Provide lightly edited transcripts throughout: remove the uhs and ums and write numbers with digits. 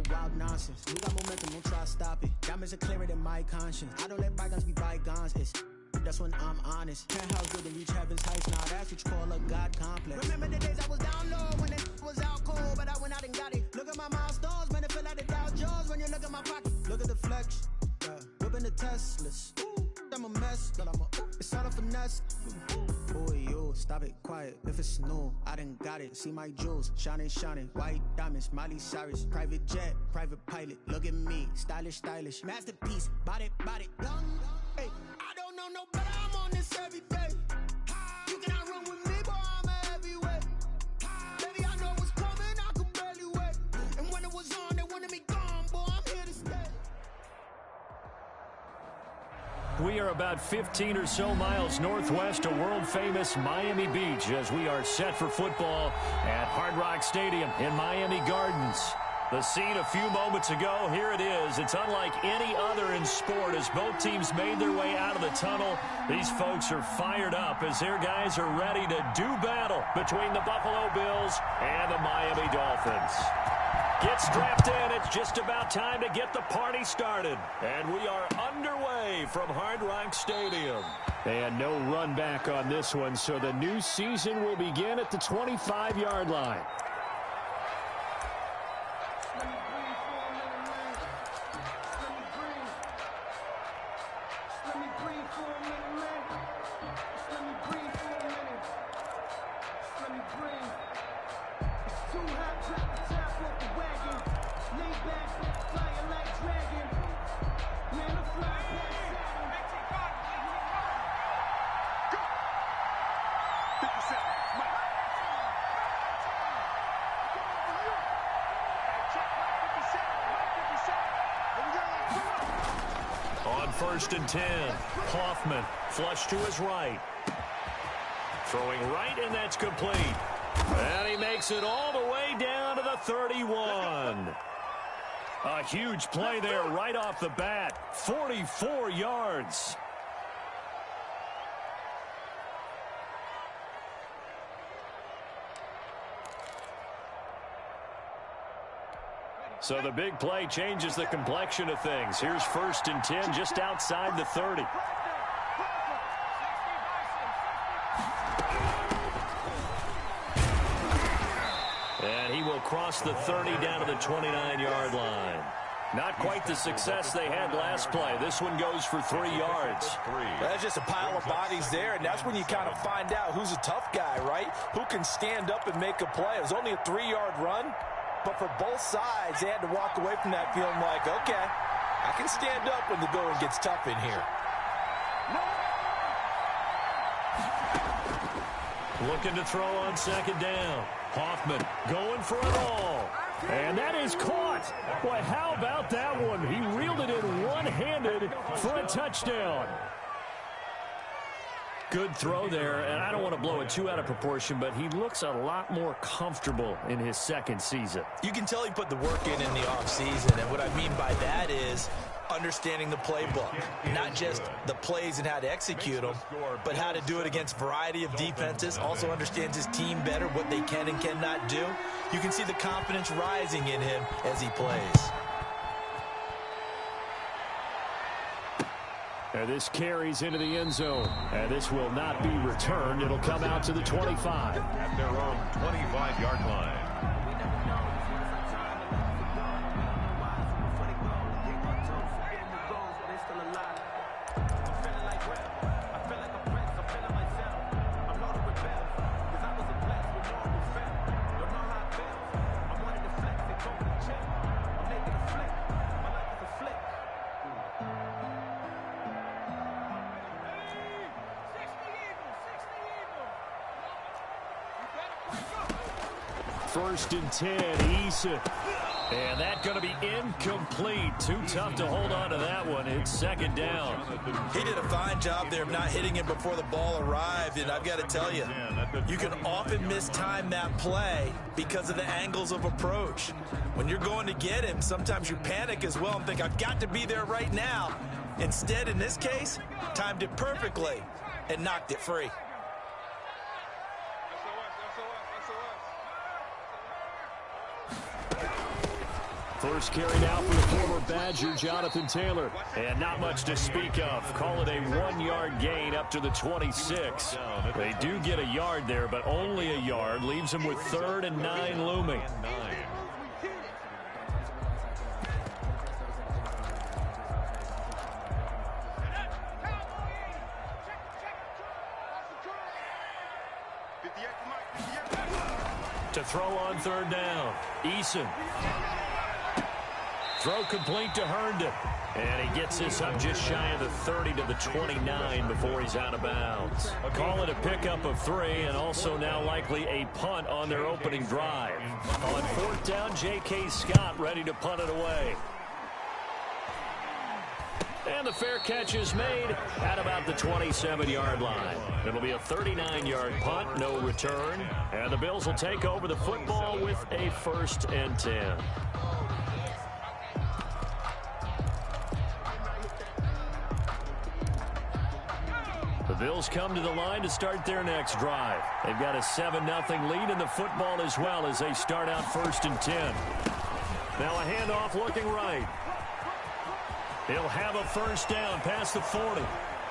the wild nonsense. We got momentum, don't try to stop it. Diamonds are clearer than my conscience. I don't let bygones be bygones. That's when I'm honest. Penthouse good to reach heaven's heights. Now that's what you call a God complex. Remember the days I was down low when it was out cold, but I went out and got it. Look at my milestones, man, it feel like the Dow Jones when you look at my pocket. Look at the flex, whipping the Teslas. I'm a mess, but it's all a finesse. Boy, you stop it, quiet. If it's new, I done got it. See my jewels, shining, shining. White diamonds, Miley Cyrus. Private jet, private pilot. Look at me, stylish, stylish. Masterpiece, body, body. Hey, I don't know no better. I'm on this every day. You cannot run with me, boy. I'm a heavyweight. Baby, I know what's coming. I could barely wait. And when it was on, they wanted me gone, boy. I'm here to stay. We are about 15 or so miles northwest of world-famous Miami Beach as we are set for football at Hard Rock Stadium in Miami Gardens. The scene a few moments ago, here it is. It's unlike any other in sport as both teams made their way out of the tunnel. These folks are fired up as their guys are ready to do battle between the Buffalo Bills and the Miami Dolphins. Get strapped in. It's just about time to get the party started. And we are underway from Hard Rock Stadium. And no run back on this one, so the new season will begin at the 25-yard line. First and 10. Hoffman flush to his right. Throwing right, and that's complete. And he makes it all the way down to the 31. A huge play there right off the bat. 44 yards. So the big play changes the complexion of things. Here's first and 10 just outside the 30. And he will cross the 30 down to the 29-yard line. Not quite the success they had last play. This one goes for 3 yards. That's just a pile of bodies there, and that's when you kind of find out who's a tough guy, right? Who can stand up and make a play. It was only a 3-yard run. But for both sides, they had to walk away from that feeling like, okay, I can stand up when the going gets tough in here. Looking to throw on second down. Hoffman going for it all. And that is caught. Boy, how about that one? He reeled it in one-handed for a touchdown. Good throw there, and I don't want to blow it too out of proportion, but he looks a lot more comfortable in his second season. You can tell he put the work in the offseason, and what I mean by that is understanding the playbook. Not just the plays and how to execute them, but how to do it against a variety of defenses. Also understands his team better, what they can and cannot do. You can see the confidence rising in him as he plays. And this carries into the end zone. And this will not be returned. It'll come out to the 25. At their own 25-yard line. First and 10, Eason. And that going to be incomplete. Too tough to hold on to that one. It's second down. He did a fine job there of not hitting him before the ball arrived. And I've got to tell you, you can often mistime that play because of the angles of approach. When you're going to get him, sometimes you panic as well and think, I've got to be there right now. Instead, in this case, timed it perfectly and knocked it free. First carry now for the former Badger, Jonathan Taylor. And not much to speak of. Call it a 1-yard gain up to the 26. They do get a yard there, but only a yard. Leaves them with 3rd and 9 looming. To throw on 3rd down. Eason. Throw complete to Herndon. And he gets this up just shy of the 30 to the 29 before he's out of bounds. Call it a pickup of 3 and also now likely a punt on their opening drive. On 4th down, J.K. Scott ready to punt it away. And the fair catch is made at about the 27-yard line. It'll be a 39-yard punt, no return. And the Bills will take over the football with a 1st and 10. The Bills come to the line to start their next drive. They've got a 7-0 lead in the football as well as they start out 1st and 10. Now a handoff looking right. He'll have a 1st down past the 40.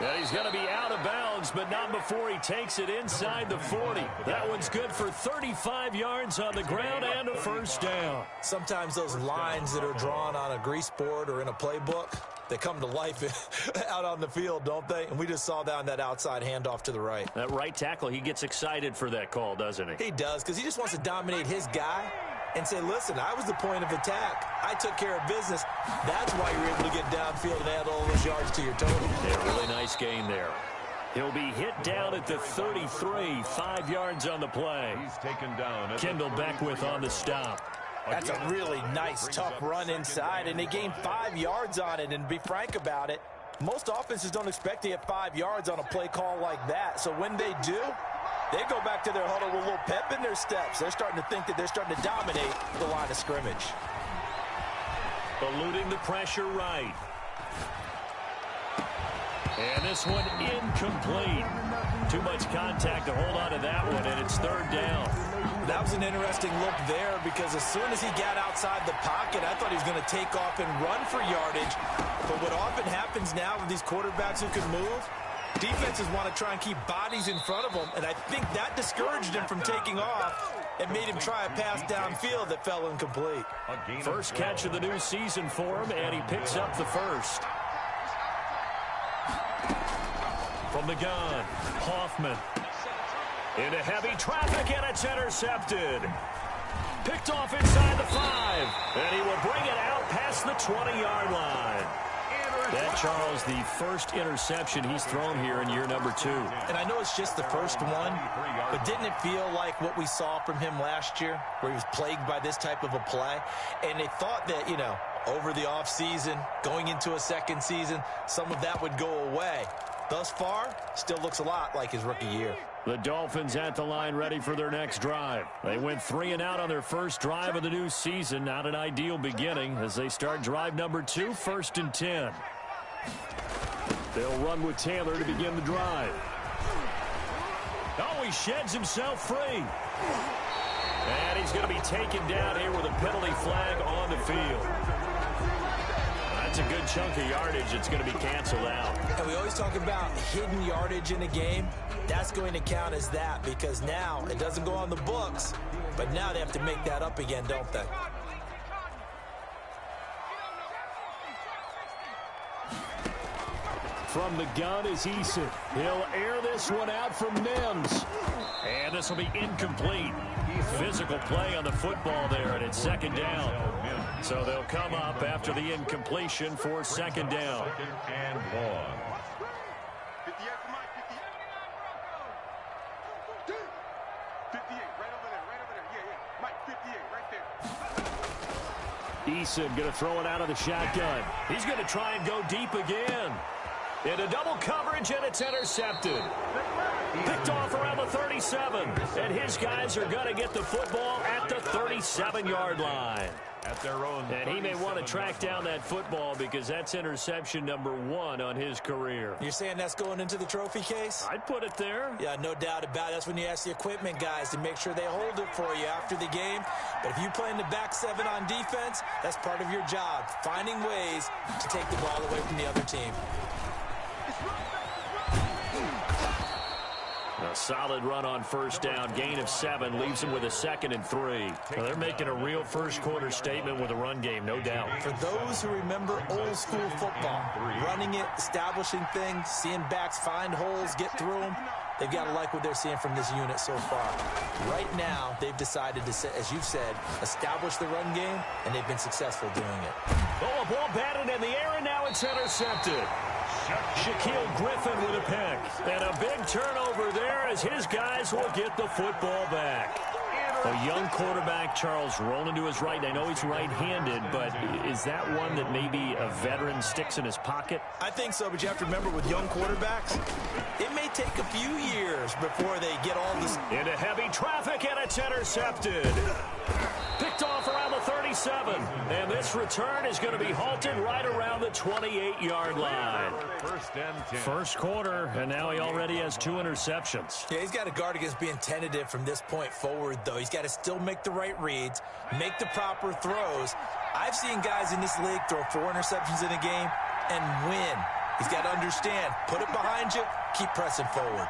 And he's going to be out of bounds, but not before he takes it inside the 40. That one's good for 35 yards on the ground and a 1st down. Sometimes those lines that are drawn on a grease board or in a playbook, they come to life out on the field, don't they? And we just saw down that outside handoff to the right. That right tackle, he gets excited for that call, doesn't he? He does, because he just wants to dominate his guy and say, listen, I was the point of attack. I took care of business. That's why you're able to get downfield and add all those yards to your total. Yeah, really nice gain there. He'll be hit down at the 33, 5 yards on the play. He's taken down. Kendall Beckwith on the stop. That's a really nice, tough run inside, and they gained 5 yards on it. And to be frank about it, most offenses don't expect to get 5 yards on a play call like that. So when they do, they go back to their huddle with a little pep in their steps. They're starting to think that they're starting to dominate the line of scrimmage. Eluding the pressure right. And this one incomplete. Too much contact to hold on to that one, and it's 3rd down. That was an interesting look there because as soon as he got outside the pocket, I thought he was going to take off and run for yardage. But what often happens now with these quarterbacks who can move, defenses want to try and keep bodies in front of them, and I think that discouraged him from taking off and made him try a pass downfield that fell incomplete. First catch of the new season for him, and he picks up the 1st. From the gun, Hoffman. Into heavy traffic, and it's intercepted. Picked off inside the 5, and he will bring it out past the 20-yard line. That, Charles, the first interception he's thrown here in year number 2. And I know it's just the first one, but didn't it feel like what we saw from him last year, where he was plagued by this type of a play? And they thought that, you know, over the offseason, going into a second season, some of that would go away. Thus far, still looks a lot like his rookie year. The Dolphins at the line ready for their next drive. They went 3 and out on their first drive of the new season. Not an ideal beginning as they start drive number 2, 1st and 10. They'll run with Taylor to begin the drive. Oh, he sheds himself free. And he's going to be taken down here with a penalty flag on the field. That's a good chunk of yardage. It's going to be canceled out. And we always talk about hidden yardage in a game. That's going to count as that because now it doesn't go on the books, but now they have to make that up again, don't they? From the gun is Eason. He'll air this one out from Mims. And this will be incomplete. Physical play on the football there, and it's 2nd down. So they'll come up after the incompletion for 2nd down. 2nd and 1. Eason going to throw it out of the shotgun. He's going to try and go deep again. Into double coverage, and it's intercepted. Picked off around the 37, and his guys are going to get the football at the 37-yard line. At their own, and he may want to track down that football because that's interception number 1 on his career. You're saying that's going into the trophy case? I'd put it there. Yeah, no doubt about it. That's when you ask the equipment guys to make sure they hold it for you after the game. But if you play in the back 7 on defense, that's part of your job, finding ways to take the ball away from the other team. A solid run on first down. Gain of 7 leaves them with a 2nd and 3. Well, they're making a real first quarter statement with a run game, no doubt. For those who remember old school football, running it, establishing things, seeing backs find holes, get through them, they've got to like what they're seeing from this unit so far. Right now, they've decided to, as you've said, establish the run game, and they've been successful doing it. Oh, a ball batted in the air, and now it's intercepted. Shaquille Griffin with a pick. And a big turnover there as his guys will get the football back. A young quarterback, Charles, rolling to his right. I know he's right-handed, but is that one that maybe a veteran sticks in his pocket? I think so, but you have to remember with young quarterbacks, it may take a few years before they get all this. Into heavy traffic, and it's intercepted. Picked off around the 37. And this return is going to be halted right around the 28-yard line. First quarter, and now he already has 2 interceptions. Yeah, he's got to guard against being tentative from this point forward, though. He's got to still make the right reads, make the proper throws. I've seen guys in this league throw 4 interceptions in a game and win. He's got to understand, put it behind you, keep pressing forward.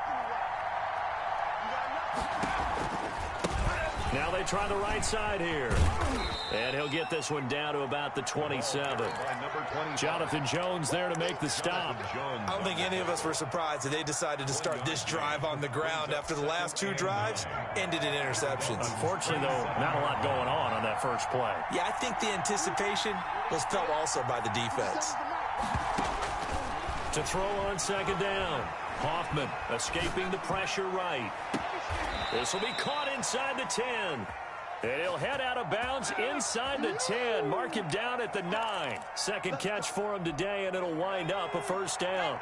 Now they try the right side here. And he'll get this one down to about the 27. Jonathan Jones there to make the stop. I don't think any of us were surprised that they decided to start this drive on the ground after the last 2 drives ended in interceptions. Unfortunately, though, not a lot going on that first play. Yeah, I think the anticipation was felt also by the defense. To throw on second down. Hoffman escaping the pressure right. This will be caught inside the 10. And he'll head out of bounds inside the 10. Mark him down at the 9. Second catch for him today, and it'll wind up a first down.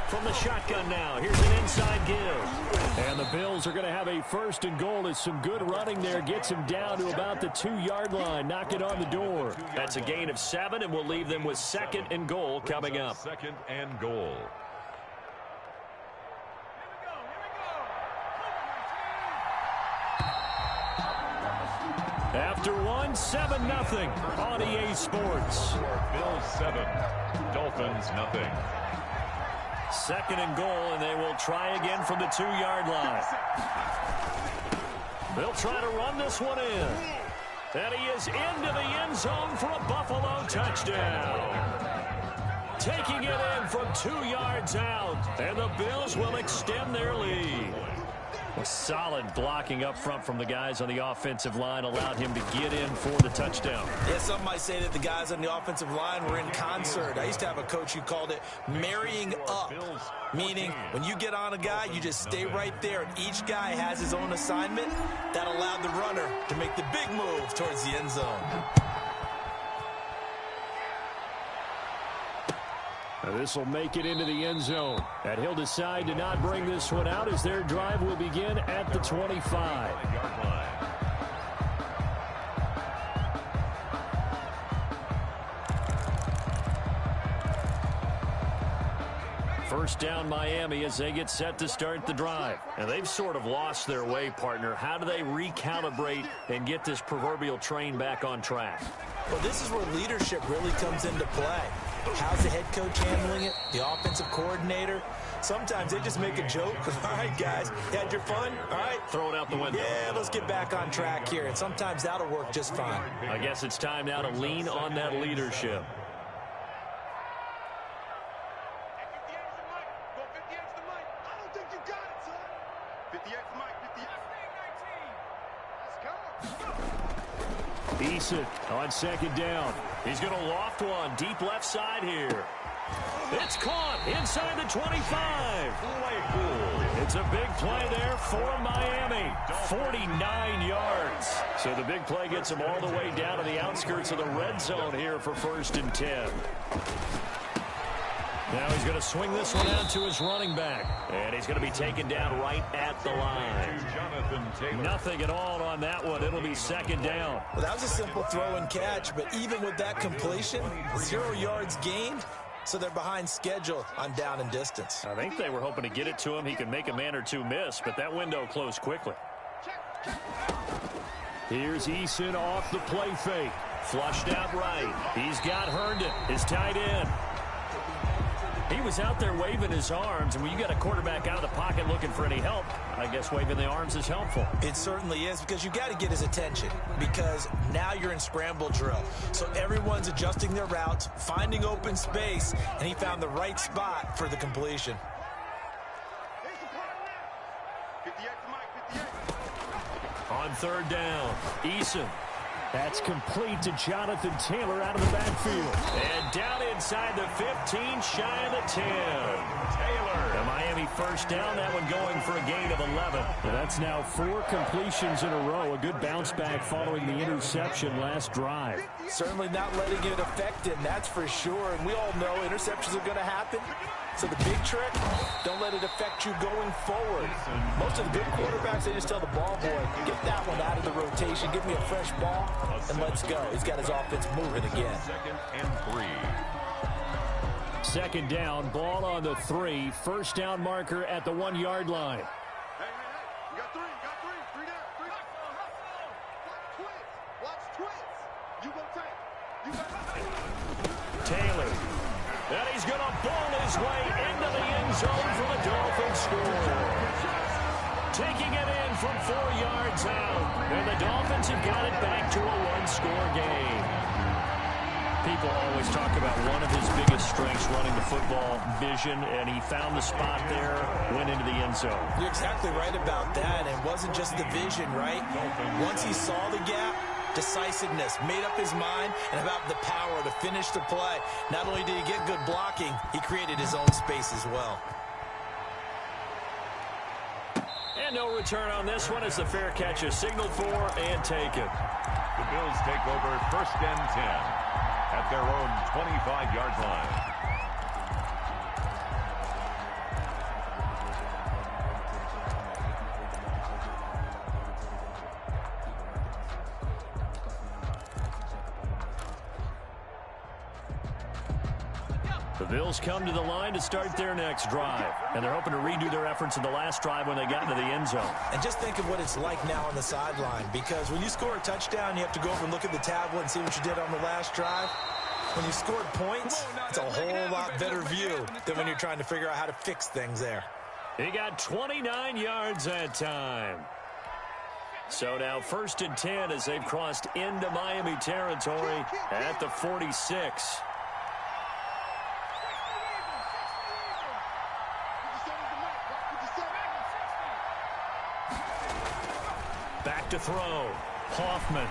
From the shotgun now, here's an inside give. And the Bills are going to have a first and goal as some good running there gets him down to about the 2-yard line. Knock it on the door. That's a gain of 7, and we'll leave them with 2nd and goal coming up. 2nd and goal. After 1, 7-0 on EA Sports. Bills 7, Dolphins nothing. 2nd and goal, and they will try again from the 2-yard line. They'll try to run this one in. And he is into the end zone for a Buffalo touchdown. Taking it in from 2 yards out, and the Bills will extend their lead. A solid blocking up front from the guys on the offensive line allowed him to get in for the touchdown. Yeah, some might say that the guys on the offensive line were in concert. I used to have a coach who called it marrying up, meaning when you get on a guy, you just stay right there, and each guy has his own assignment. That allowed the runner to make the big move towards the end zone. This will make it into the end zone. And he'll decide to not bring this one out as their drive will begin at the 25. First down Miami as they get set to start the drive. And they've sort of lost their way, partner. How do they recalibrate and get this proverbial train back on track? Well, this is where leadership really comes into play. How's the head coach handling it? The offensive coordinator? Sometimes they just make a joke. All right, guys, you had your fun? All right. Throw it out the window. Yeah, let's get back on track here. And sometimes that'll work just fine. I guess it's time now to lean on that leadership. Eason on second down. He's going to loft one deep left side here. It's caught inside the 25. It's There's a big play there for Miami. 49 yards. So the big play gets him all the way down to the outskirts of the red zone here for 1st and 10. Now he's going to swing this one out to his running back. And he's going to be taken down right at the line. Nothing at all on that one. It'll be 2nd down. Well, that was a simple throw and catch, but even with that completion, 0 yards gained, so they're behind schedule on down and distance. I think they were hoping to get it to him. He could make a man or two miss, but that window closed quickly. Here's Eason off the play fake. Flushed out right. He's got Herndon, his tight end. He was out there waving his arms, and when you got a quarterback out of the pocket looking for any help, I guess waving the arms is helpful. It certainly is, because you got to get his attention, because now you're in scramble drill. So everyone's adjusting their routes, finding open space, and he found the right spot for the completion. On 3rd down, Eason. That's complete to Jonathan Taylor out of the backfield. And down inside the 15, shy of the 10. Taylor. The Miami 1st down, that one going for a gain of 11. Well, that's now 4 completions in a row. A good bounce back following the interception last drive. Certainly not letting it affect him, that's for sure. And we all know interceptions are going to happen. So the big trick, don't let it affect you going forward. Most of the good quarterbacks, they just tell the ball boy, get that one out of the rotation, give me a fresh ball, and let's go. He's got his offense moving again. 2nd and 3. 2nd down, ball on the 3. 1st down marker at the 1-yard line. Hey, you got 3, three down, 3 down. Watch twins. You go tank. You got Taylor. And he's going to ball his way into the end zone for the Dolphins score. Taking it in from 4 yards out. And the Dolphins have got it back to a 1-score game. People always talk about one of his biggest strengths running the football, vision, and he found the spot there, went into the end zone. You're exactly right about that. It wasn't just the vision, right? Once he saw the gap, decisiveness, made up his mind, and about the power to finish the play. Not only did he get good blocking, he created his own space as well. And no return on this one as the fair catch is signaled for and taken. The Bills take over 1st and 10 at their own 25-yard line. The Bills come to the line to start their next drive, and they're hoping to redo their efforts in the last drive when they got into the end zone. And just think of what it's like now on the sideline, because when you score a touchdown, you have to go over and look at the tablet and see what you did on the last drive. When you scored points, it's a whole lot better view than when you're trying to figure out how to fix things there. He got 29 yards that time. So now 1st and 10 as they've crossed into Miami territory at the 46. Back to throw. Hoffman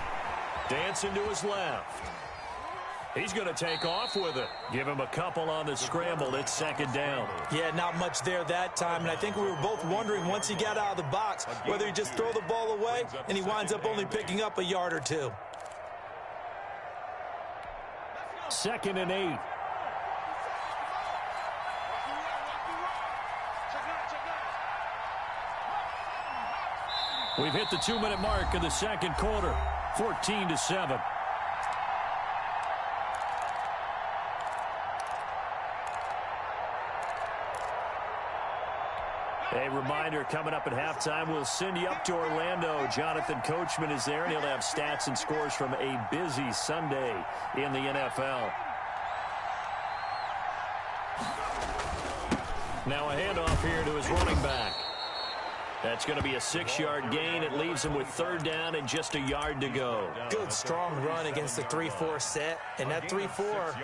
dancing to his left. He's going to take off with it. Give him a couple on the scramble. It's 2nd down. Yeah, not much there that time. And I think we were both wondering once he got out of the box whether he just throw the ball away and he winds up only picking up a yard or 2. 2nd and 8. We've hit the 2-minute mark of the 2nd quarter. 14-7. A reminder, coming up at halftime, we'll send you up to Orlando. Jonathan Coachman is there, and he'll have stats and scores from a busy Sunday in the NFL. Now a handoff here to his running back. That's going to be a 6-yard gain. It leaves him with 3rd down and just a yard to go. Good, strong run against the 3-4 set. And that 3-4,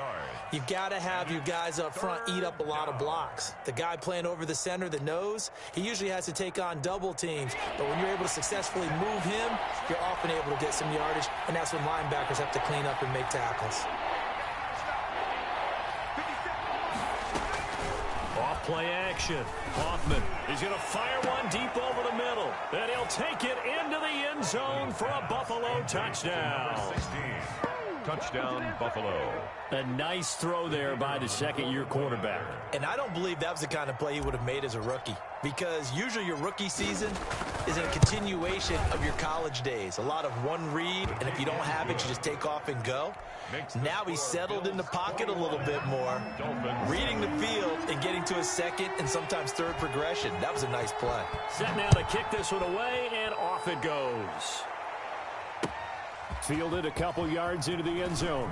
you've got to have you guys up front eat up a lot of blocks. The guy playing over the center, the nose, he usually has to take on double teams. But when you're able to successfully move him, you're often able to get some yardage. And that's when linebackers have to clean up and make tackles. Off play action. Hoffman is going to fire one deep over the middle. And he'll take it into the end zone for a Buffalo touchdown. 16. Touchdown, Buffalo. A nice throw there by the second-year quarterback. And I don't believe that was the kind of play he would have made as a rookie, because usually your rookie season is a continuation of your college days. A lot of one read, and if you don't have it, you just take off and go. Now he's settled in the pocket a little bit more, reading the field and getting to his second and sometimes third progression. That was a nice play. Set now to kick this one away, and off it goes. Fielded a couple yards into the end zone.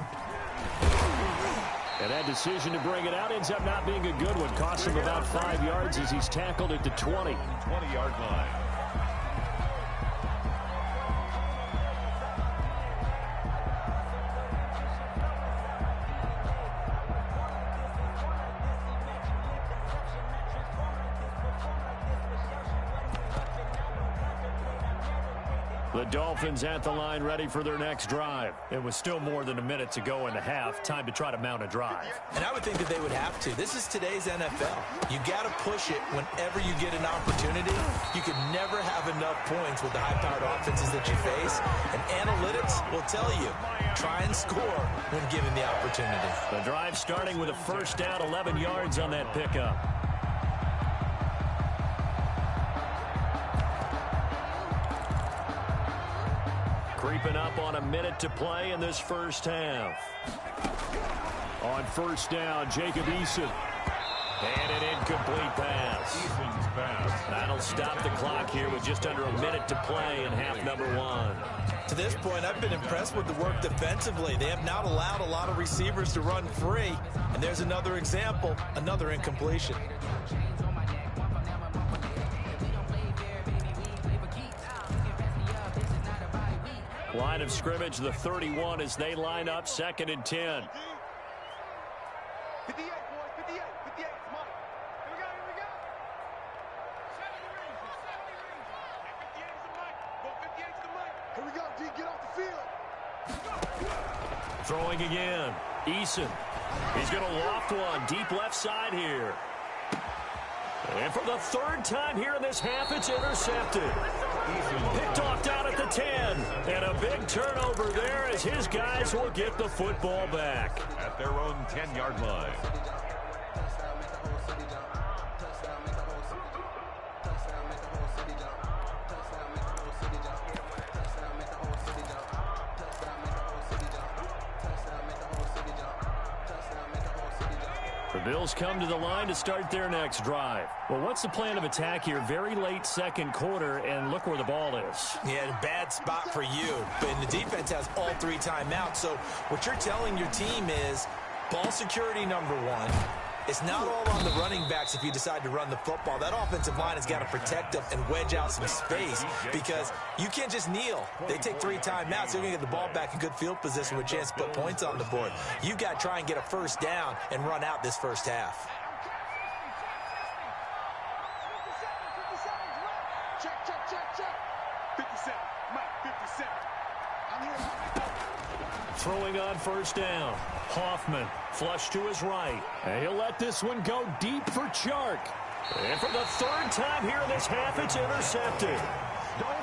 And that decision to bring it out ends up not being a good one. Costs him about 5 yards as he's tackled at the 20. 20-yard line. The Dolphins at the line, ready for their next drive. It was still more than a minute to go in the half. Time to try to mount a drive. And I would think that they would have to. This is today's NFL. You got to push it whenever you get an opportunity. You can never have enough points with the high-powered offenses that you face. And analytics will tell you, try and score when given the opportunity. The drive starting with a first down, 11 yards on that pickup. Creeping up on a minute to play in this first half. On first down, Jacob Eason. And an incomplete pass. Eason's pass. That'll stop the clock here with just under a minute to play in half number one. To this point, I've been impressed with the work defensively. They have not allowed a lot of receivers to run free. And there's another example, another incompletion. Line of scrimmage, the 31 as they line up, 2nd and 10. 58, boys, 58, 58. Come on. Here we go, here we go. 70 rings, 58 is the mic. Go 58 is the mic. Here we go, D, get off the field. Throwing again. Eason. He's going to loft one, deep left side here. And for the third time here in this half, it's intercepted. Picked off down at the 10. And a big turnover there as his guys will get the football back. At their own 10-yard line. The Bills come to the line to start their next drive. Well, what's the plan of attack here? Very late second quarter, and look where the ball is. Yeah, bad spot for you. And the defense has all 3 timeouts. So what you're telling your team is ball security number 1. It's not all on the running backs if you decide to run the football. That offensive line has got to protect them and wedge out some space because you can't just kneel. They take 3 timeouts. They're going to get the ball back in good field position with a chance to put points on the board. You've got to try and get a first down and run out this first half. Check, check, check, check. 57, Mike, 57. I'm here. Throwing on first down. Hoffman flush to his right. And he'll let this one go deep for Chark. And for the 3rd time here in this half, it's intercepted.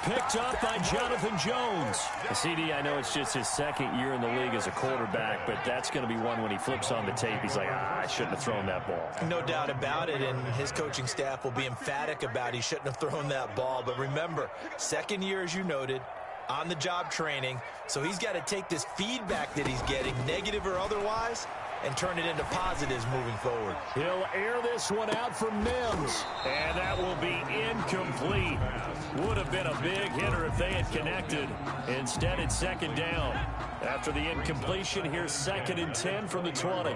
Picked up by Jonathan Jones. CD, I know it's just his 2nd year in the league as a quarterback, but that's going to be one when he flips on the tape. He's like, I shouldn't have thrown that ball. No doubt about it, and his coaching staff will be emphatic about he shouldn't have thrown that ball. But remember, 2nd year, as you noted, on-the-job training, so he's got to take this feedback that he's getting, negative or otherwise, and turn it into positives moving forward. He'll air this one out for Mims, and that will be incomplete. Would have been a big hitter if they had connected. Instead, it's 2nd down. After the incompletion, here's 2nd and 10 from the 20.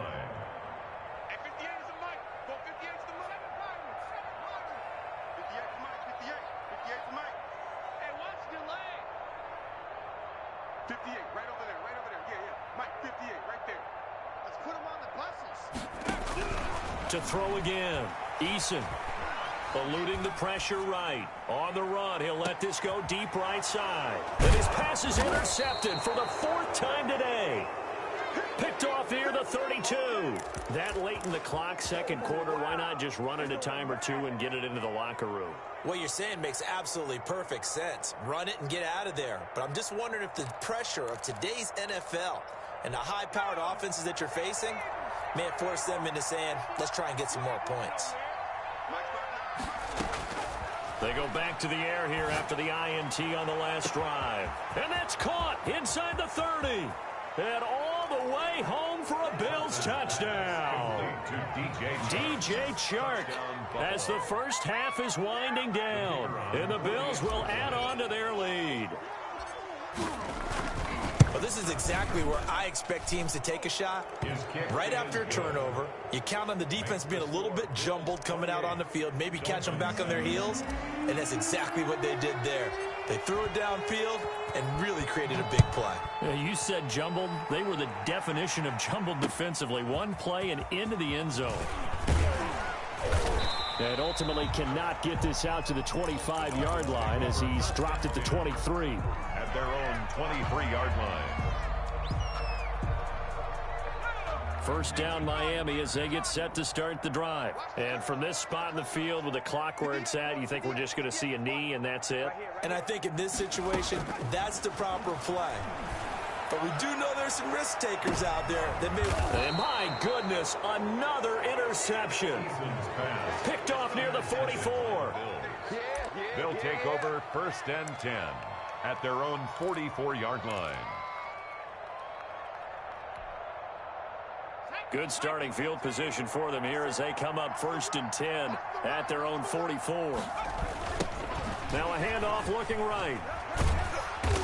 To throw again. Eason eluding the pressure right. On the run, he'll let this go deep right side. And his pass is intercepted for the 4th time today. Picked off near the 32. That late in the clock, second quarter, why not just run it a time or two and get it into the locker room? What you're saying makes absolutely perfect sense. Run it and get out of there. But I'm just wondering if the pressure of today's NFL and the high-powered offenses that you're facing may have forced them into saying, let's try and get some more points. They go back to the air here after the INT on the last drive. And that's caught inside the 30. And all the way home for a Bills touchdown. DJ Chark as the first half is winding down. And the Bills will add on to their lead. Well, this is exactly where I expect teams to take a shot. Right after a turnover, you count on the defense being a little bit jumbled coming out on the field, maybe catch them back on their heels, and that's exactly what they did there. They threw it downfield and really created a big play. Yeah, you said jumbled. They were the definition of jumbled defensively. One play and into the end zone. And ultimately cannot get this out to the 25-yard line as he's dropped at the 23. At their own 23-yard line. First down Miami as they get set to start the drive. And from this spot in the field with the clock where it's at, you think we're just going to see a knee and that's it? And I think in this situation, that's the proper play. But we do know there's some risk takers out there that may... And my goodness, another interception. Picked off near the 44. They'll take over first and 10 at their own 44-yard line. Good starting field position for them here as they come up first and 10 at their own 44. Now a handoff looking right.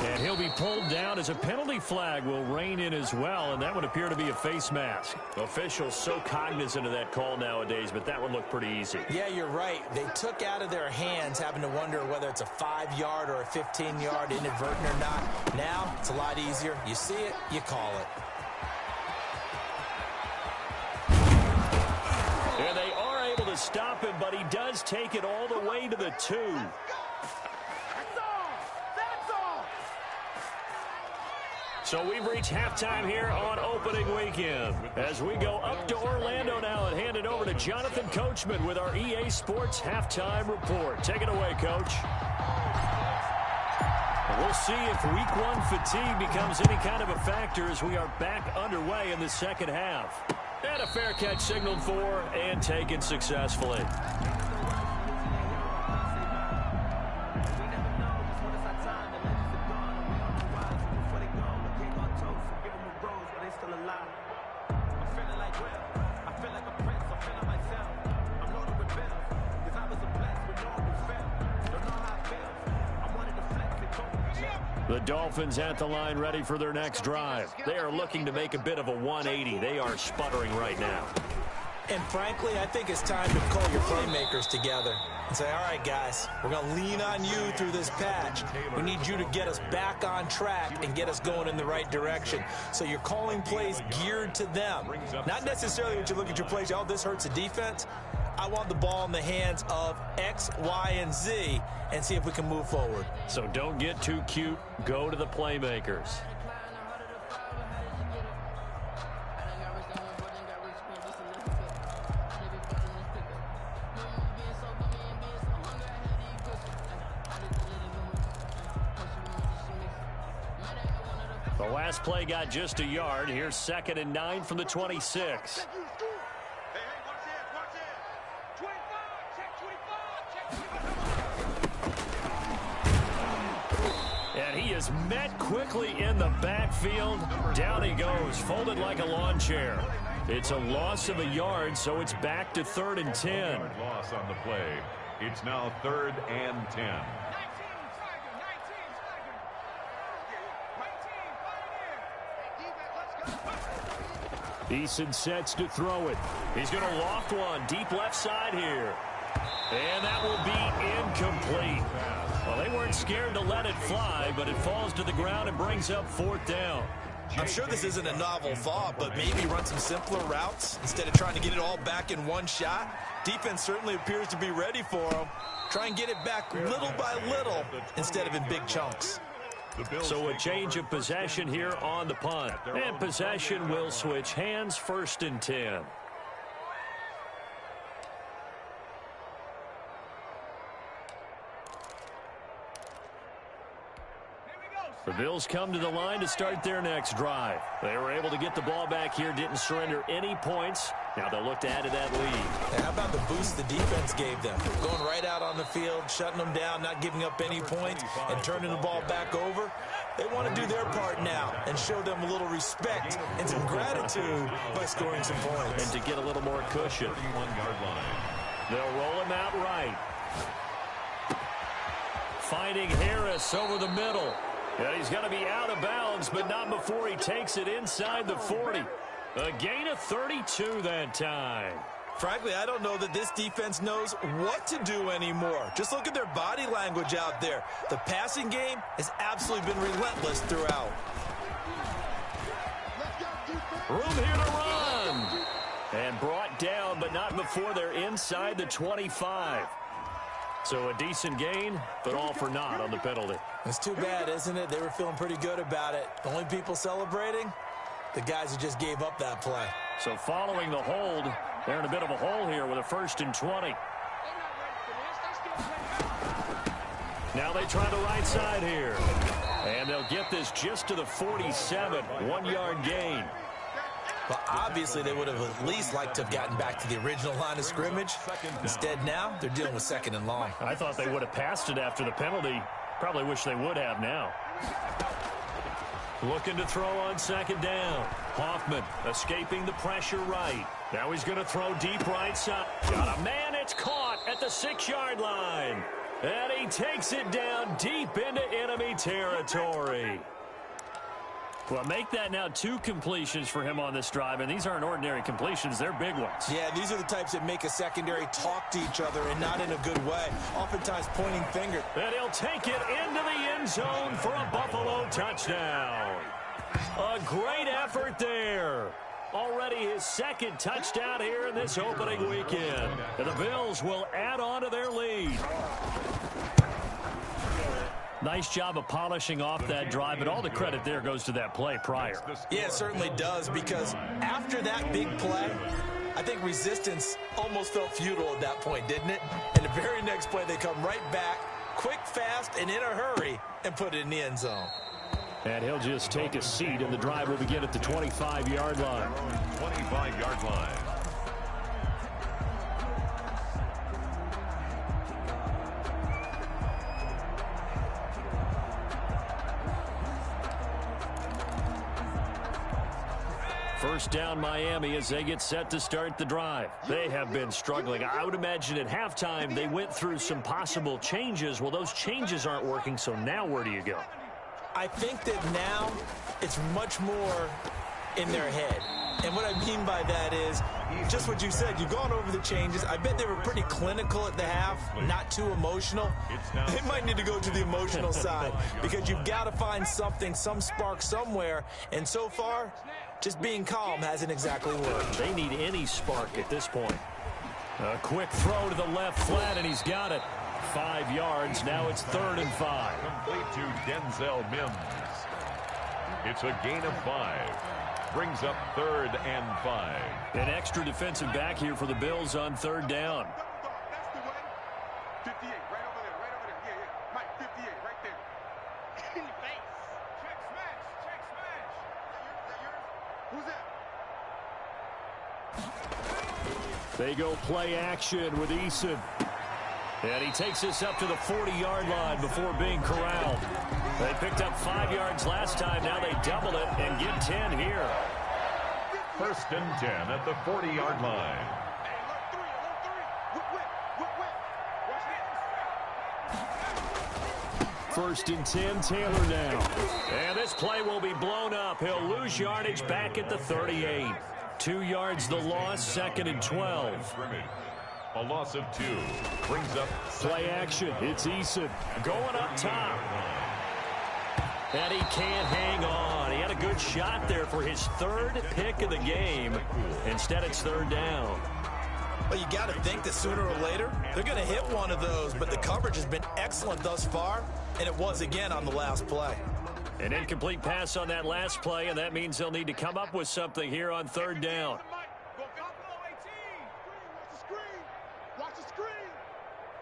And he'll be pulled down as a penalty flag will rein in as well, and that would appear to be a face mask. Officials so cognizant of that call nowadays, but that would look pretty easy. Yeah, you're right. They took out of their hands having to wonder whether it's a 5-yard or a 15-yard inadvertent or not. Now, it's a lot easier. You see it, you call it. And they are able to stop him, but he does take it all the way to the 2. So we've reached halftime here on opening weekend. As we go up to Orlando now and hand it over to Jonathan Coachman with our EA Sports Halftime Report. Take it away, Coach. We'll see if week 1 fatigue becomes any kind of a factor as we are back underway in the second half. And a fair catch signaled for and taken successfully. The Dolphins at the line ready for their next drive. They are looking to make a bit of a 180. They are sputtering right now. And frankly, I think it's time to call your playmakers together and say, all right, guys, we're going to lean on you through this patch. We need you to get us back on track and get us going in the right direction. So you're calling plays geared to them. Not necessarily what you look at your plays, oh, this hurts the defense. I want the ball in the hands of X, Y, and Z and see if we can move forward. So don't get too cute. Go to the playmakers. The last play got just a yard. Here's 2nd and 9 from the 26. And he is met quickly in the backfield. Down he goes, folded like a lawn chair. It's a loss of a yard, so it's back to 3rd and 10. Loss on the play. It's now 3rd and 10. Eason sets to throw it. He's going to loft one deep left side here. And that will be incomplete. Well, they weren't scared to let it fly, but it falls to the ground and brings up 4th down. I'm sure this isn't a novel thought, but maybe run some simpler routes instead of trying to get it all back in one shot. Defense certainly appears to be ready for them. Try and get it back little by little instead of in big chunks. So a change of possession here on the punt. And possession will switch hands, 1st and 10. The Bills come to the line to start their next drive. They were able to get the ball back here, didn't surrender any points. Now they'll look to add to that lead. Yeah, how about the boost the defense gave them? Going right out on the field, shutting them down, not giving up any points, and turning the ball back over. They want to do their part now and show them a little respect and some gratitude by scoring some points. And to get a little more cushion. They'll roll him out right. Finding Harris over the middle. And he's going to be out of bounds, but not before he takes it inside the 40. A gain of 32 that time. Frankly, I don't know that this defense knows what to do anymore. Just look at their body language out there. The passing game has absolutely been relentless throughout. Room here to run. And brought down, but not before they're inside the 25. So a decent gain, but all for naught on the penalty. It's too bad, isn't it? They were feeling pretty good about it. The only people celebrating, the guys who just gave up that play. So following the hold, they're in a bit of a hole here with a 1st and 20. Now they try the right side here. And they'll get this just to the 47, 1-yard gain. Well, obviously, they would have at least liked to have gotten back to the original line of scrimmage. Instead, now, they're dealing with 2nd and long. I thought they would have passed it after the penalty. Probably wish they would have now. Looking to throw on 2nd down. Hoffman escaping the pressure right. Now he's going to throw deep right side. Got a man, it's caught at the 6-yard line. And he takes it down deep into enemy territory. Well, make that now 2 completions for him on this drive, and these aren't ordinary completions. They're big ones. Yeah, these are the types that make a secondary talk to each other and not in a good way. Oftentimes pointing finger. And he'll take it into the end zone for a Buffalo touchdown. A great effort there. Already his 2nd touchdown here in this opening weekend. And the Bills will add on to their lead. Nice job of polishing off that drive, but all the credit there goes to that play prior. Yeah, it certainly does, because after that big play, I think resistance almost felt futile at that point, didn't it? And the very next play, they come right back, quick, fast, and in a hurry, and put it in the end zone. And he'll just take a seat, and the drive will begin at the 25-yard line. 25-yard line. First down Miami as they get set to start the drive. They have been struggling. I would imagine at halftime they went through some possible changes. Well, those changes aren't working, so now where do you go? I think that now it's much more in their head. And what I mean by that is just what you said. You've gone over the changes. I bet they were pretty clinical at the half, not too emotional. They might need to go to the emotional side because you've got to find something, some spark somewhere. And so far, just being calm hasn't exactly worked. They need any spark at this point. A quick throw to the left flat, and he's got it. 5 yards. Now it's 3rd and 5. Complete to Denzel Mims. It's a gain of 5. Brings up 3rd and 5. An extra defensive back here for the Bills on 3rd down. That's the way. 58, right over there, right over there. Yeah, yeah. Mike, 58, right there. In the face. Check smash, check smash. Is that yours? Who's that? They go play action with Eason. And he takes this up to the 40-yard line before being corralled. They picked up 5 yards last time. Now they double it and get 10 here. 1st and 10 at the 40-yard line. Hey, alert 3, alert 3. Whip. Watch this. 1st and 10, Taylor now. And this play will be blown up. He'll lose yardage back at the 38. 2 yards the loss, 2nd and 12. A loss of 2. Brings up play action. It's Eason going up top. And he can't hang on. He had a good shot there for his 3rd pick of the game. Instead, it's 3rd down. Well, you got to think that sooner or later, they're going to hit one of those. But the coverage has been excellent thus far, and it was again on the last play. An incomplete pass on that last play, and that means they'll need to come up with something here on third down. Watch the screen.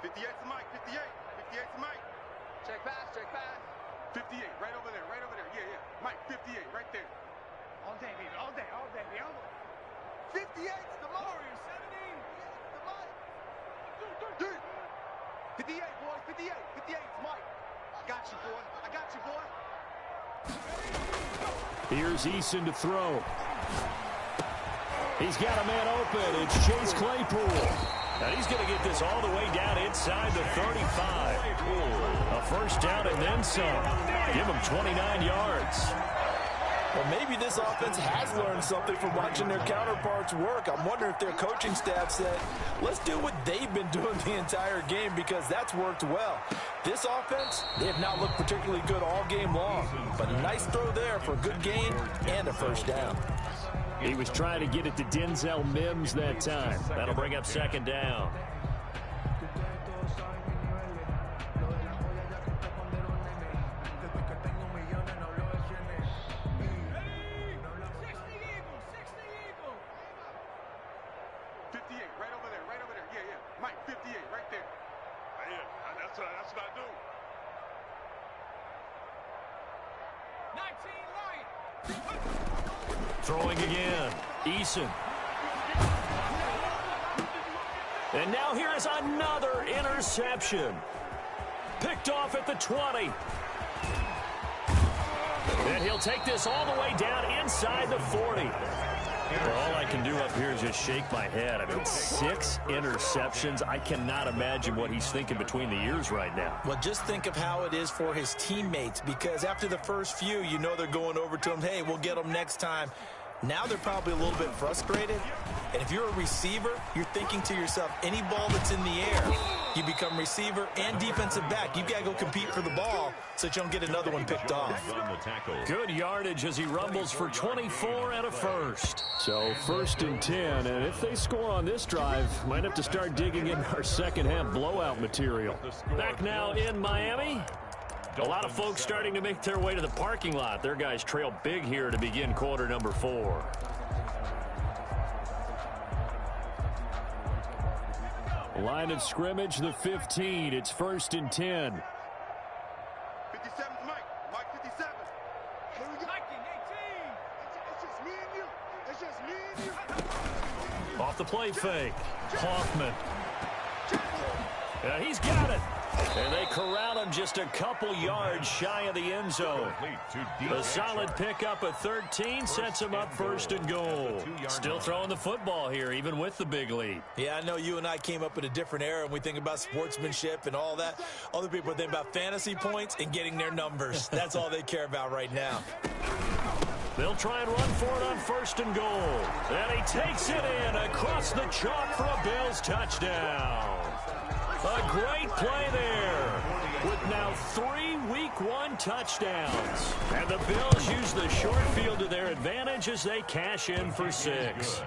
58's the mic, 58. 58's the mic. Check pass, check pass. 58, right over there, right over there. Yeah, yeah. Mike, 58, right there. All day, baby, all day, all day, baby. 58's the mic. 17. The mic. 58, boys, 58. 58's Mike. I got you, boy. I got you, boy. Here's Eason to throw. He's got a man open. It's Chase Claypool. And he's going to get this all the way down inside the 35. A first down and then some. Give him 29 yards. Well, maybe this offense has learned something from watching their counterparts work. I'm wondering if their coaching staff said, let's do what they've been doing the entire game, because that's worked well. This offense, they have not looked particularly good all game long. But a nice throw there for a good gain and a first down. He was trying to get it to Denzel Mims that time. That'll bring up second down. Throwing again. Eason. And now here is another interception. Picked off at the 20. And he'll take this all the way down inside the 40. Well, all I can do up here is just shake my head. I mean, 6 interceptions. I cannot imagine what he's thinking between the ears right now. Well, just think of how it is for his teammates, because after the first few, you know they're going over to him, hey, we'll get them next time. Now they're probably a little bit frustrated. And if you're a receiver, you're thinking to yourself, any ball that's in the air, you become receiver and defensive back. You've got to go compete for the ball so that you don't get another one picked off. Good yardage as he rumbles for 24 and a first. So 1st and 10, and if they score on this drive, might have to start digging in our second half blowout material. Back now in Miami. A lot of folks starting to make their way to the parking lot. Their guys trail big here to begin quarter number 4. Line of scrimmage, the 15. It's 1st and 10. 57's Mike. Mike 57. Here we go. Mike 18. It's just me and you. It's just me and you. Off the play fake. Hoffman. Yeah, he's got it. And they corral him just a couple yards shy of the end zone. A solid pickup at 13 sets him up 1st and goal. Still throwing the football here, even with the big lead. Yeah, I know you and I came up in a different era, and we think about sportsmanship and all that. Other people think about fantasy points and getting their numbers. That's all they care about right now. They'll try and run for it on 1st and goal. And he takes it in across the chalk for a Bills touchdown. A great play there with now 3 Week 1 touchdowns. And the Bills use the short field to their advantage as they cash in for 6.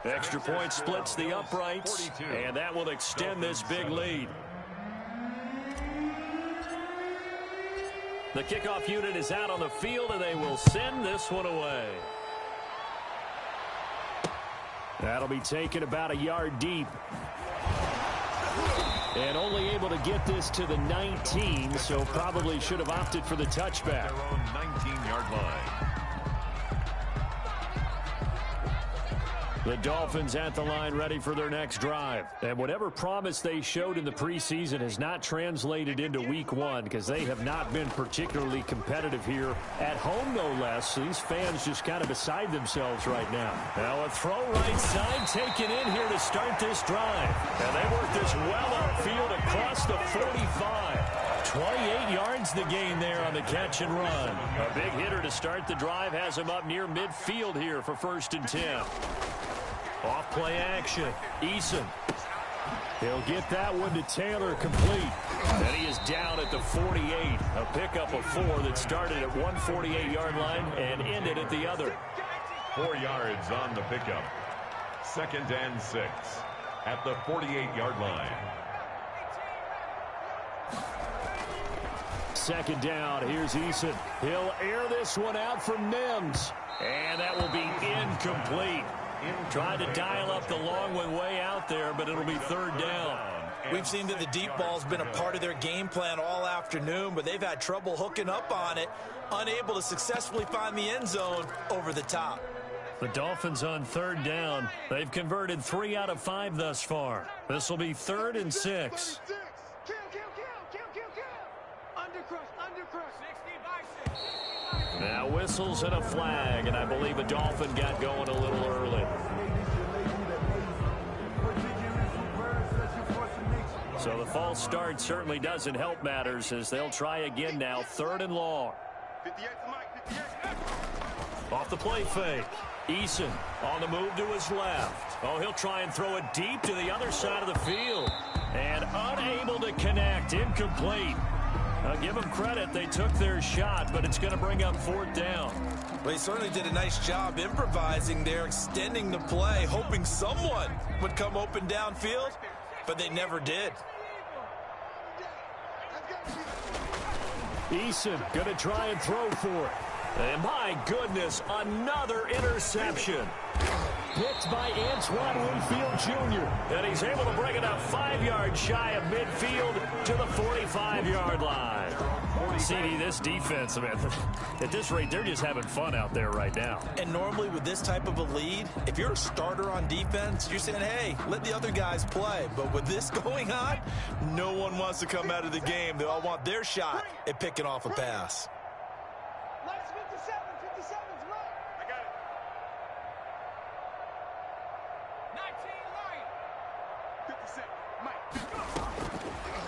Extra point splits the uprights, and that will extend this big lead. The kickoff unit is out on the field, and they will send this one away. That'll be taken about a yard deep. And only able to get this to the 19, so probably should have opted for the touchback. Their own 19-yard line. The Dolphins at the line ready for their next drive. And whatever promise they showed in the preseason has not translated into Week 1 because they have not been particularly competitive here at home, no less. These fans just kind of beside themselves right now. Now a throw right side taken in here to start this drive. And they work this well upfield across the 45. 28 yards the gain there on the catch and run. A big hitter to start the drive has him up near midfield here for 1st and 10. Off play action. Eason. He'll get that one to Taylor complete. And he is down at the 48. A pickup of 4 that started at 148-yard line and ended at the other. 4 yards on the pickup. 2nd and 6 at the 48-yard line. second down. Here's Eason. He'll air this one out for Mims. And that will be incomplete. Tried to dial up the long one way out there, but it'll be third down. We've seen that the deep ball's been a part of their game plan all afternoon, but they've had trouble hooking up on it, unable to successfully find the end zone over the top. The Dolphins on third down. They've converted 3 out of 5 thus far. This will be 3rd and 6. Now whistles and a flag, and I believe a Dolphin got going a little early. So the false start certainly doesn't help matters as they'll try again now, 3rd and long. Off the play fake. Eason on the move to his left. Oh, he'll try and throw it deep to the other side of the field. And unable to connect. Incomplete. Now, give them credit. They took their shot, but it's going to bring up 4th down. Well, he certainly did a nice job improvising there, extending the play, hoping someone would come open downfield, but they never did. Eason going to try and throw for it. And my goodness, another interception. Picked by Antoine Winfield Jr. And he's able to bring it up 5 yards shy of midfield to the 45-yard line. CD, this defense, man, at this rate, they're just having fun out there right now. And normally with this type of a lead, if you're a starter on defense, you're saying, hey, let the other guys play. But with this going on, no one wants to come out of the game. They all want their shot at picking off a pass.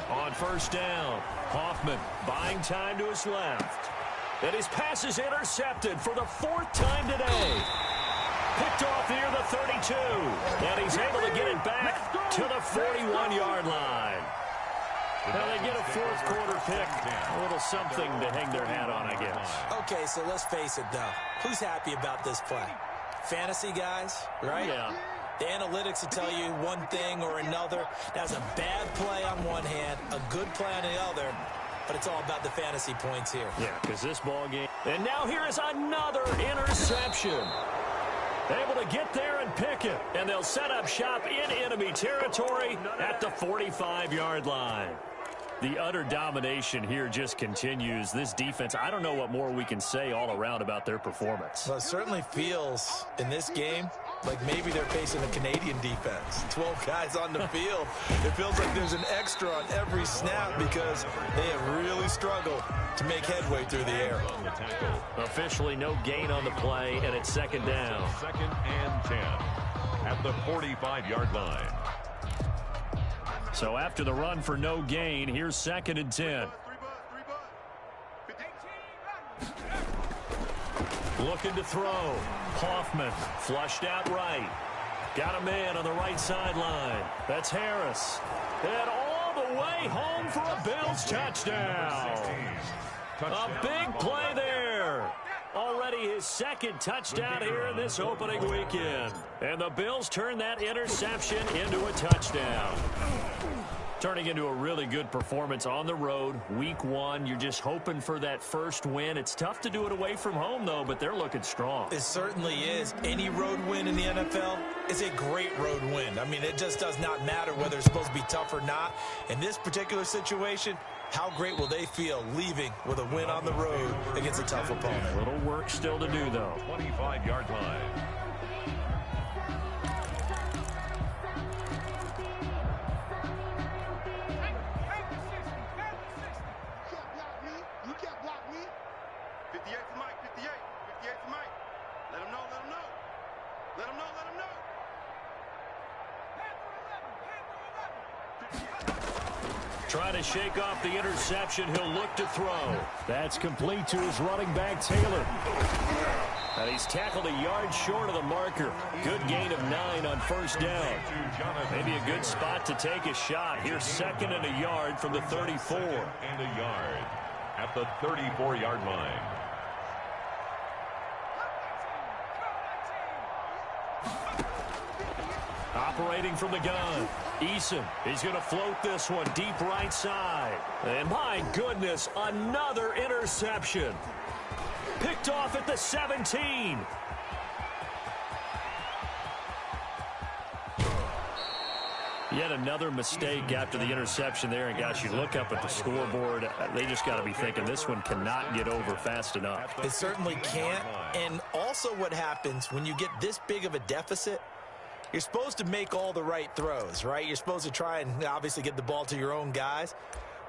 On first down, Hoffman buying time to his left. And his pass is intercepted for the 4th time today. Picked off near the 32. And he's able to get it back to the 41-yard line. Now they get a 4th quarter pick. A little something to hang their hat on, I guess. Okay, so let's face it, though. Who's happy about this play? Fantasy guys, right? Yeah. The analytics will tell you one thing or another. That's a bad play on one hand, a good play on the other, but it's all about the fantasy points here. Yeah, because this ball game. And now here is another interception. Able to get there and pick it. And they'll set up shop in enemy territory at the 45-yard line. The utter domination here just continues. This defense, I don't know what more we can say all around about their performance. Well, it certainly feels in this game like maybe they're facing a Canadian defense. 12 guys on the field. It feels like there's an extra on every snap because they have really struggled to make headway through the air. Officially no gain on the play, and it's 2nd down. 2nd and 10 at the 45-yard line. So after the run for no gain, here's 2nd and 10. Looking to throw. Hoffman flushed out right. Got a man on the right sideline. That's Harris. And all the way home for a Bills touchdown. A big play there. Already his 2nd touchdown here in this opening weekend. And the Bills turn that interception into a touchdown. Turning into a really good performance on the road. Week 1, you're just hoping for that first win. It's tough to do it away from home, though, but they're looking strong. It certainly is. Any road win in the NFL is a great road win. I mean, it just does not matter whether it's supposed to be tough or not. In this particular situation, how great will they feel leaving with a win on the road against a tough opponent? A little work still to do, though. 25-yard line. Trying to shake off the interception. He'll look to throw. That's complete to his running back, Taylor. And he's tackled a yard short of the marker. Good gain of 9 on first down. Maybe a good spot to take a shot. Here's 2nd and a yard from the 34. And a yard at the 34-yard line. operating from the gun. Eason, he's going to float this one deep right side. And my goodness, another interception. Picked off at the 17. Yet another mistake after the interception there. And, gosh, you look up at the scoreboard, they just got to be thinking this one cannot get over fast enough. It certainly can't. And also what happens when you get this big of a deficit, you're supposed to make all the right throws, right? You're supposed to try and obviously get the ball to your own guys.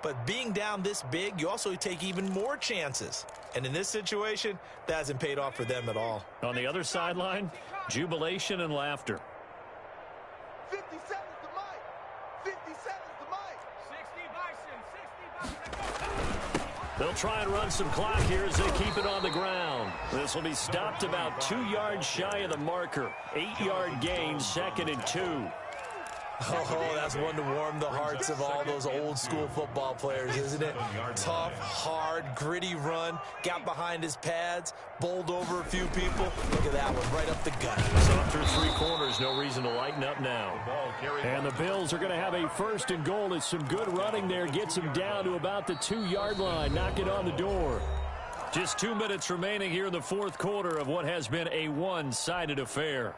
But being down this big, you also take even more chances. And in this situation, that hasn't paid off for them at all. On the other sideline, jubilation and laughter. 57's the mic. 57's the mic. 60 Bison. They'll try and run some clock here as they keep it on the ground. This will be stopped about 2 yards shy of the marker. 8-yard gain, 2nd and 2. Oh, that's one to warm the hearts of all those old school football players, isn't it? Tough, hard, gritty run, got behind his pads, bowled over a few people. Look at that one, right up the gut. So after 3 quarters, no reason to lighten up now. And the Bills are going to have a 1st and goal. It's some good running there. Gets him down to about the 2-yard line. Knock it on the door. Just 2 minutes remaining here in the 4th quarter of what has been a one-sided affair.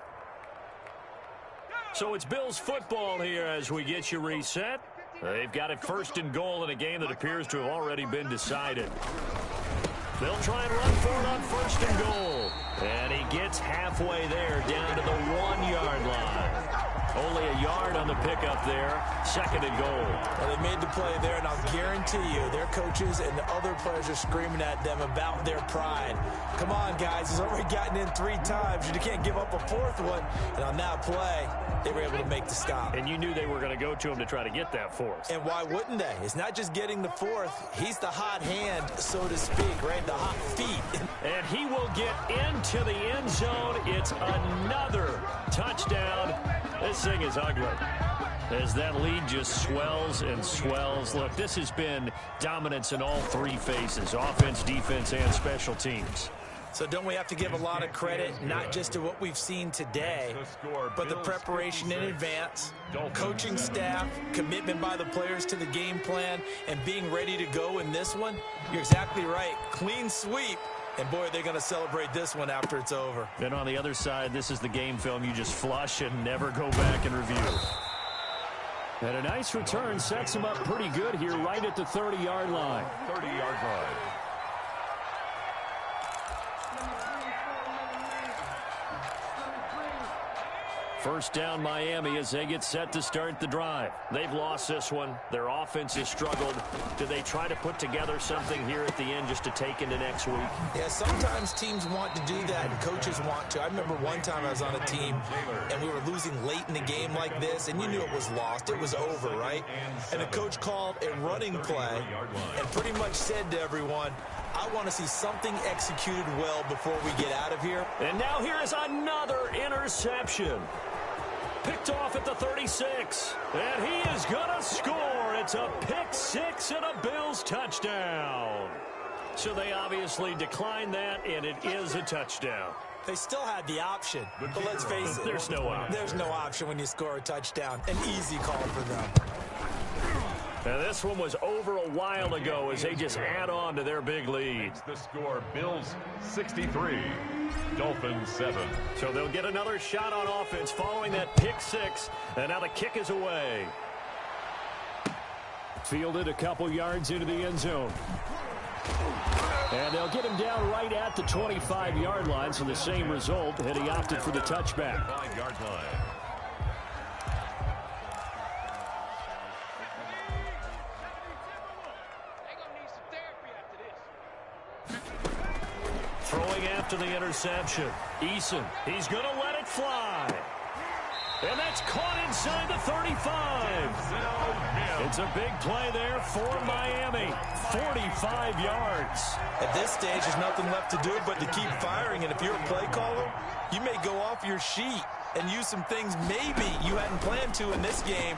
So it's Bills football here as we get you reset. They've got it 1st and goal in a game that appears to have already been decided. They'll try and run for it on 1st and goal. And he gets halfway there down to the 1-yard line. Only a yard on the pickup there. 2nd and goal. Well, they made the play there, and I'll guarantee you their coaches and the other players are screaming at them about their pride. Come on, guys. He's already gotten in 3 times. You can't give up a 4th one. And on that play, they were able to make the stop. And you knew they were going to go to him to try to get that 4th. And why wouldn't they? It's not just getting the 4th. He's the hot hand, so to speak, right? The hot feet. And he will get into the end zone. It's another touchdown. This thing is ugly as that lead just swells and swells. Look, this has been dominance in all 3 phases, offense, defense, and special teams. So don't we have to give a lot of credit, not just to what we've seen today, but the preparation in advance, coaching staff, commitment by the players to the game plan, and being ready to go in this one? You're exactly right. Clean sweep. And, boy, they're going to celebrate this one after it's over. And on the other side, this is the game film you just flush and never go back and review. And a nice return sets him up pretty good here right at the 30-yard line. 30-yard line. First down Miami as they get set to start the drive. They've lost this one. Their offense has struggled. Do they try to put together something here at the end just to take into next week? Yeah, sometimes teams want to do that and coaches want to. I remember one time I was on a team and we were losing late in the game like this and you knew it was lost. It was over, right? And the coach called a running play and pretty much said to everyone, I want to see something executed well before we get out of here. And now here is another interception. Picked off at the 36. And he is going to score. It's a pick 6 and a Bills touchdown. So they obviously declined that, and it is a touchdown. They still had the option, but let's face it. There's no option. There's no option when you score a touchdown. An easy call for them. Now this one was over a while ago as they just add on to their big lead. It's the score, Bills 63, Dolphins 7. So they'll get another shot on offense following that pick 6, and now the kick is away. Fielded a couple yards into the end zone. And they'll get him down right at the 25-yard line, so the same result, and he opted for the touchback. 5-yard line. Throwing after the interception. Eason, he's going to let it fly. And that's caught inside the 35. It's a big play there for Miami. 45 yards. At this stage, there's nothing left to do but to keep firing. And if you're a play caller, you may go off your sheet and use some things maybe you hadn't planned to in this game.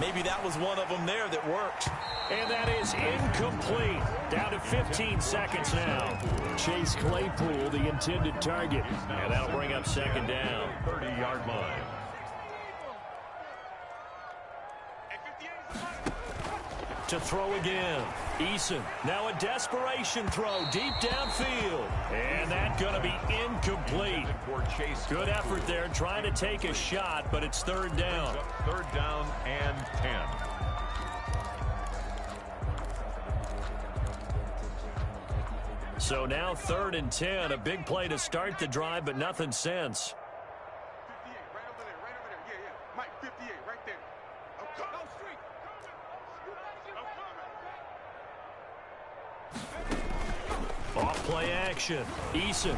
Maybe that was one of them there that worked. And that is incomplete. Down to 15 seconds now. Chase Claypool, the intended target. And that'll bring up 2nd down. 30-yard line. to throw again. Eason, now a desperation throw deep downfield. And that's going to be incomplete. Good effort there trying to take a shot, but it's third down. Third down and 10. So now 3rd and 10, a big play to start the drive, but nothing since. 58, right over there, right over there. Yeah, yeah. Mike, 58, right there. Go street. Off play action. Eason.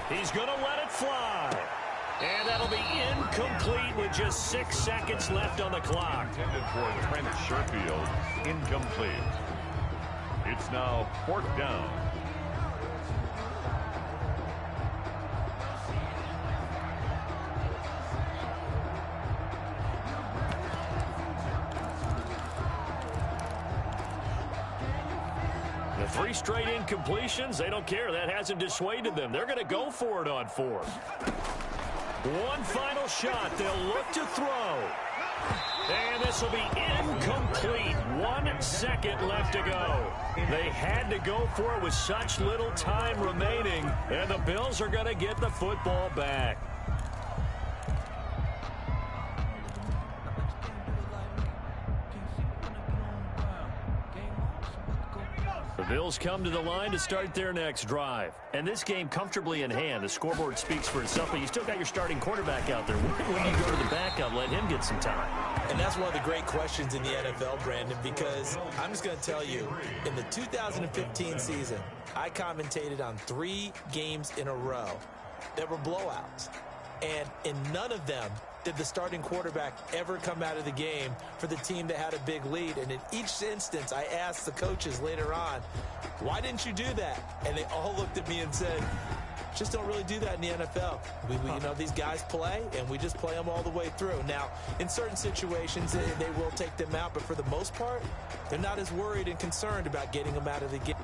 He's going to let it fly. And that'll be incomplete with just 6 seconds left on the clock. Intended for Trent Sherfield. Incomplete. It's now 4th down. The 3 straight incompletions, they don't care. That hasn't dissuaded them. They're going to go for it on 4th. One final shot. They'll look to throw. And this will be incomplete. 1 second left to go. They had to go for it with such little time remaining. And the Bills are going to get the football back. The Bills come to the line to start their next drive. And this game comfortably in hand. The scoreboard speaks for itself, but you still got your starting quarterback out there. When do you go to the backup, let him get some time? And that's one of the great questions in the NFL, Brandon, because I'm just going to tell you, in the 2015 season, I commentated on 3 games in a row that were blowouts. And in none of them did the starting quarterback ever come out of the game for the team that had a big lead. And in each instance, I asked the coaches later on, why didn't you do that? And they all looked at me and said, just don't really do that in the NFL. You know, these guys play, and we just play them all the way through. Now, in certain situations, they will take them out, but for the most part, they're not as worried and concerned about getting them out of the game.